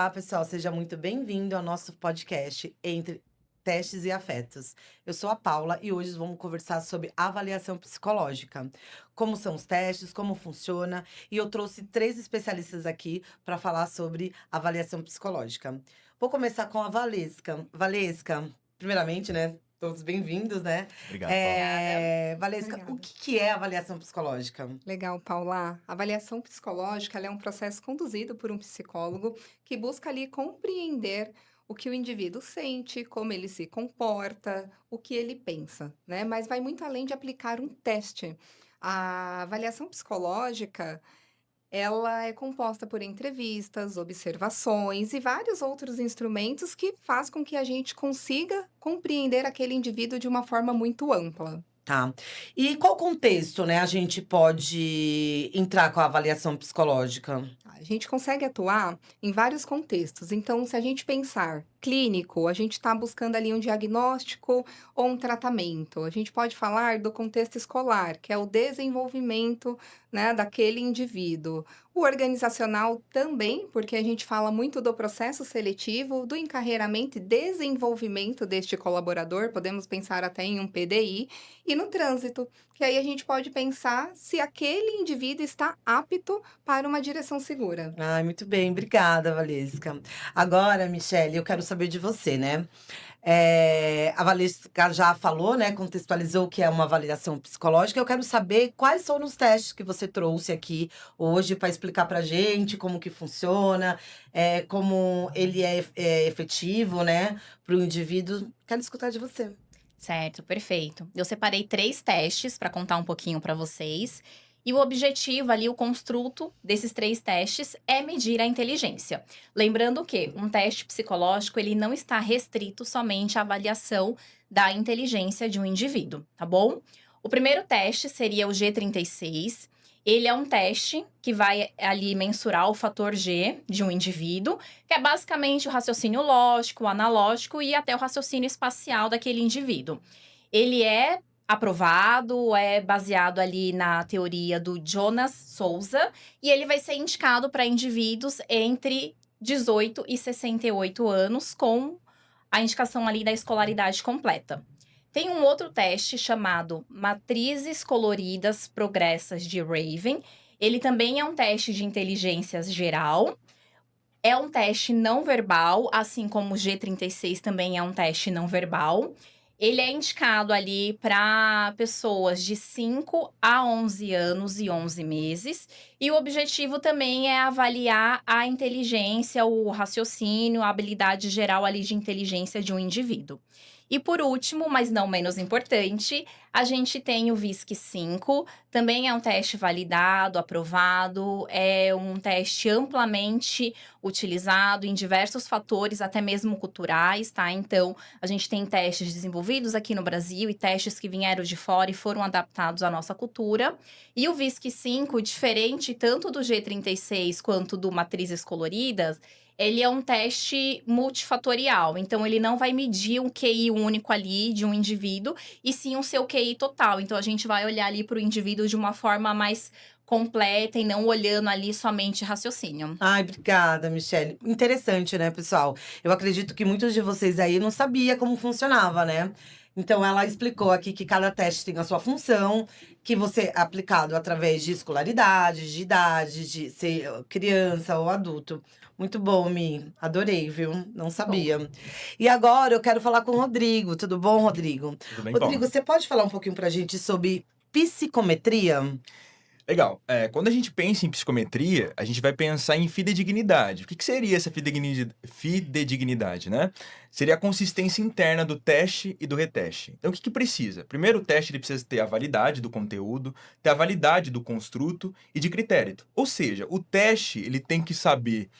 Olá, pessoal, seja muito bem-vindo ao nosso podcast Entre Testes e Afetos. Eu sou a Paula e hoje vamos conversar sobre avaliação psicológica. Como são os testes, como funciona, e eu trouxe três especialistas aqui para falar sobre avaliação psicológica. Vou começar com a Valesca. Valesca, primeiramente, né? Todos bem-vindos, né? Obrigado, Paulo. Obrigada. Valesca, o Obrigada. que é avaliação psicológica? Legal, Paula. A avaliação psicológica, ela é um processo conduzido por um psicólogo que busca ali compreender o que o indivíduo sente, como ele se comporta, o que ele pensa, né? Mas vai muito além de aplicar um teste. A avaliação psicológica, ela é composta por entrevistas, observações e vários outros instrumentos que faz com que a gente consiga compreender aquele indivíduo de uma forma muito ampla. Tá. E qual contexto, né, a gente pode entrar com a avaliação psicológica? A gente consegue atuar em vários contextos. Então, se a gente pensar clínico, a gente está buscando ali um diagnóstico ou um tratamento. A gente pode falar do contexto escolar, que é o desenvolvimento, né, daquele indivíduo. O organizacional também, porque a gente fala muito do processo seletivo, do encarreiramento e desenvolvimento deste colaborador. Podemos pensar até em um PDI. E no trânsito, que aí a gente pode pensar se aquele indivíduo está apto para uma direção segura. Ai, muito bem, obrigada, Valesca. Agora, Michele, eu quero saber de você, né? A Valesca já falou, né? Contextualizou o que é uma avaliação psicológica. Eu quero saber quais foram os testes que você trouxe aqui hoje para explicar para gente como que funciona, como ele é efetivo, né, para o indivíduo. Quero escutar de você. Certo, perfeito. Eu separei 3 testes para contar um pouquinho para vocês. E o objetivo ali, o construto desses 3 testes é medir a inteligência. Lembrando que um teste psicológico, ele não está restrito somente à avaliação da inteligência de um indivíduo, tá bom? O primeiro teste seria o G36. Ele é um teste que vai ali mensurar o fator G de um indivíduo, que é basicamente o raciocínio lógico, o analógico e até o raciocínio espacial daquele indivíduo. Ele é aprovado, é baseado ali na teoria do Jonas Souza, e ele vai ser indicado para indivíduos entre 18 e 68 anos, com a indicação ali da escolaridade completa. Tem um outro teste chamado Matrizes Coloridas Progressas de Raven. Ele também é um teste de inteligência geral. É um teste não verbal, assim como o G36 também é um teste não verbal. Ele é indicado ali para pessoas de 5 a 11 anos e 11 meses. E o objetivo também é avaliar a inteligência, o raciocínio, a habilidade geral ali de inteligência de um indivíduo. E por último, mas não menos importante, a gente tem o VISC-5, também é um teste validado, aprovado, é um teste amplamente utilizado em diversos fatores, até mesmo culturais, tá? Então, a gente tem testes desenvolvidos aqui no Brasil e testes que vieram de fora e foram adaptados à nossa cultura. E o VISC-5, diferente tanto do G36 quanto do Matrizes Coloridas, ele é um teste multifatorial, então ele não vai medir um QI único ali de um indivíduo, e sim o seu QI total. Então a gente vai olhar ali para o indivíduo de uma forma mais completa e não olhando ali somente raciocínio. Ai, obrigada, Michele. Interessante, né, pessoal? Eu acredito que muitos de vocês aí não sabia como funcionava, né? Então, ela explicou aqui que cada teste tem a sua função, que você é aplicado através de escolaridade, de idade, de ser criança ou adulto. Muito bom, Mi. Adorei, viu? Não Bom, sabia. E agora eu quero falar com o Rodrigo. Tudo bom, Rodrigo? Tudo bem, Rodrigo, Paulo? você pode falar um pouquinho pra gente sobre psicometria? Legal. Quando a gente pensa em psicometria, a gente vai pensar em fidedignidade. O que seria essa fidedignidade, né? Seria a consistência interna do teste e do reteste. Então, o que precisa? Primeiro, o teste ele precisa ter a validade do conteúdo, ter a validade do construto e de critério. Ou seja, o teste ele tem que saber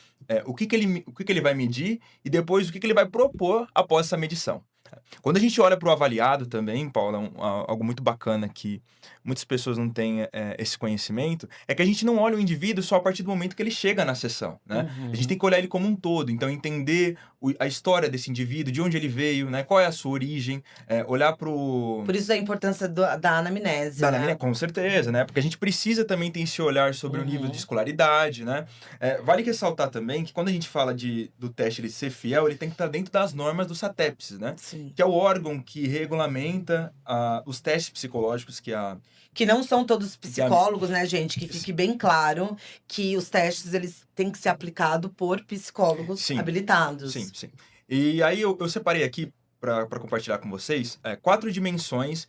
o que ele vai medir e depois o que ele vai propor após essa medição. Quando a gente olha para o avaliado também, Paulo, algo muito bacana que muitas pessoas não têm esse conhecimento, é que a gente não olha o indivíduo só a partir do momento que ele chega na sessão, né? A gente Uhum. tem que olhar ele como um todo, então entender a história desse indivíduo, de onde ele veio, né? Qual é a sua origem, olhar pro... Por isso a importância da anamnese, né? Com certeza, né? Porque a gente precisa também ter esse olhar sobre o nível de escolaridade, né? Vale ressaltar também que quando a gente fala do teste ele ser fiel, ele tem que estar dentro das normas do SATEPS, né? Sim. Que é o órgão que regulamenta os testes psicológicos Que não são todos psicólogos, né, gente? Que fique bem claro que os testes, eles têm que ser aplicados por psicólogos habilitados. Sim, sim. E aí eu separei aqui, para compartilhar com vocês, 4 dimensões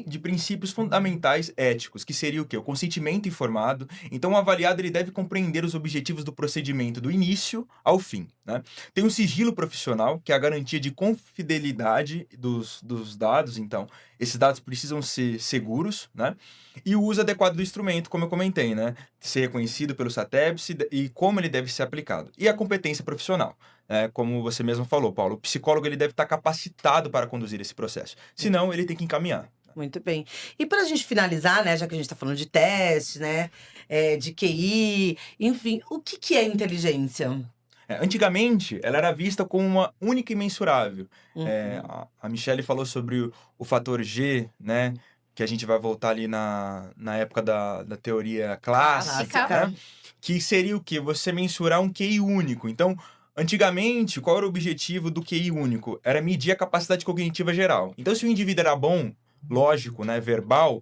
de princípios fundamentais éticos, que seria o quê? O consentimento informado. Então, o avaliado ele deve compreender os objetivos do procedimento do início ao fim, né? Tem o sigilo profissional, que é a garantia de confidencialidade dos dados. Então, esses dados precisam ser seguros, né? E o uso adequado do instrumento, como eu comentei, né? Ser reconhecido pelo SATEPS e como ele deve ser aplicado. E a competência profissional. Como você mesmo falou, Paulo, o psicólogo ele deve estar capacitado para conduzir esse processo. Senão, ele tem que encaminhar. Muito bem. E para a gente finalizar, né, já que a gente está falando de teste, né, de QI, enfim, o que é inteligência? Antigamente, ela era vista como uma única e mensurável. A Michelle falou sobre o fator G, né? Que a gente vai voltar ali na época da teoria clássica, né? Que seria o quê? Você mensurar um QI único. Então, antigamente, qual era o objetivo do QI único? Era medir a capacidade cognitiva geral. Então, se o indivíduo era bom, lógico, né, verbal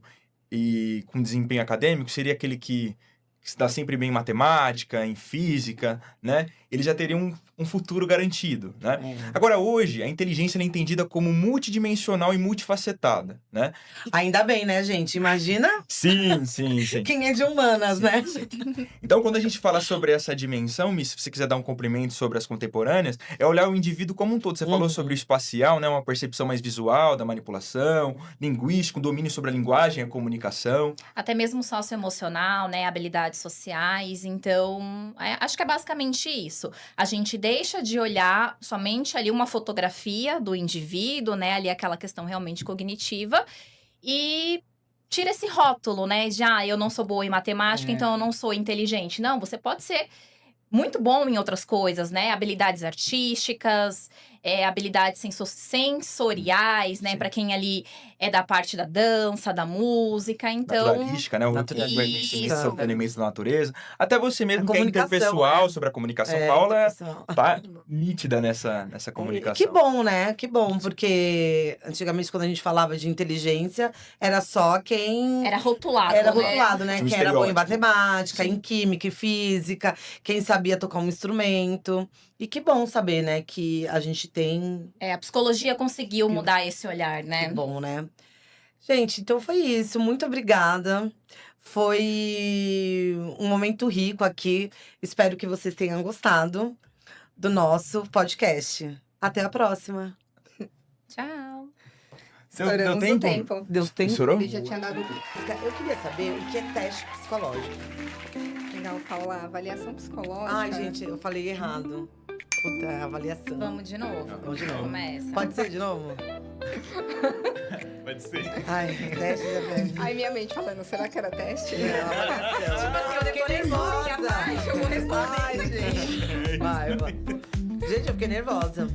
e com desempenho acadêmico, seria aquele que está sempre bem em matemática, em física, né? Ele já teria um futuro garantido, né? Agora, hoje, a inteligência é entendida como multidimensional e multifacetada, né? Ainda bem, né, gente? Imagina Sim. quem é de humanas, né? Então, quando a gente fala sobre essa dimensão, Miss, se você quiser dar um complemento sobre as contemporâneas, é olhar o indivíduo como um todo. Você falou sobre o espacial, né? Uma percepção mais visual da manipulação, linguístico, domínio sobre a linguagem, a comunicação. Até mesmo socioemocional, né? Habilidades sociais. Então, acho que é basicamente isso. A gente deixa de olhar somente ali uma fotografia do indivíduo, né? Ali aquela questão realmente cognitiva. E tira esse rótulo, né? De, eu não sou boa em matemática, então eu não sou inteligente. Não, você pode ser muito bom em outras coisas, né? Habilidades artísticas, habilidades sensoriais, né? Para quem ali é da parte da dança, da música, então... Naturalística, né? O reconhecimento sobre elementos da natureza. Até você mesmo que é interpessoal sobre a comunicação. Paula tá nítida nessa comunicação. Que bom, né? Que bom, porque antigamente quando a gente falava de inteligência, era só quem... Era rotulado, né? Quem era bom em matemática, em química e física, quem sabia tocar um instrumento. E que bom saber, né, que a gente tem... a psicologia conseguiu mudar esse olhar, né? Que bom, né? Gente, então foi isso. Muito obrigada. Foi um momento rico aqui. Espero que vocês tenham gostado do nosso podcast. Até a próxima. Tchau. Estouramos o tempo. Deu tempo? Estourou? Ele já tinha dado... Eu queria saber o que é teste psicológico. Legal, Paula. Avaliação psicológica. Ai, gente, eu falei errado. Puta, avaliação. Vamos de novo. Vamos de novo. Começa. Pode ser de novo? Pode ser. Ai, teste já vem. Ai, minha mente falando, será que era teste? Não, avaliação. Tipo assim, eu fiquei nervosa. Eu vou responder. Ai, gente. Vai. Gente, eu fiquei nervosa.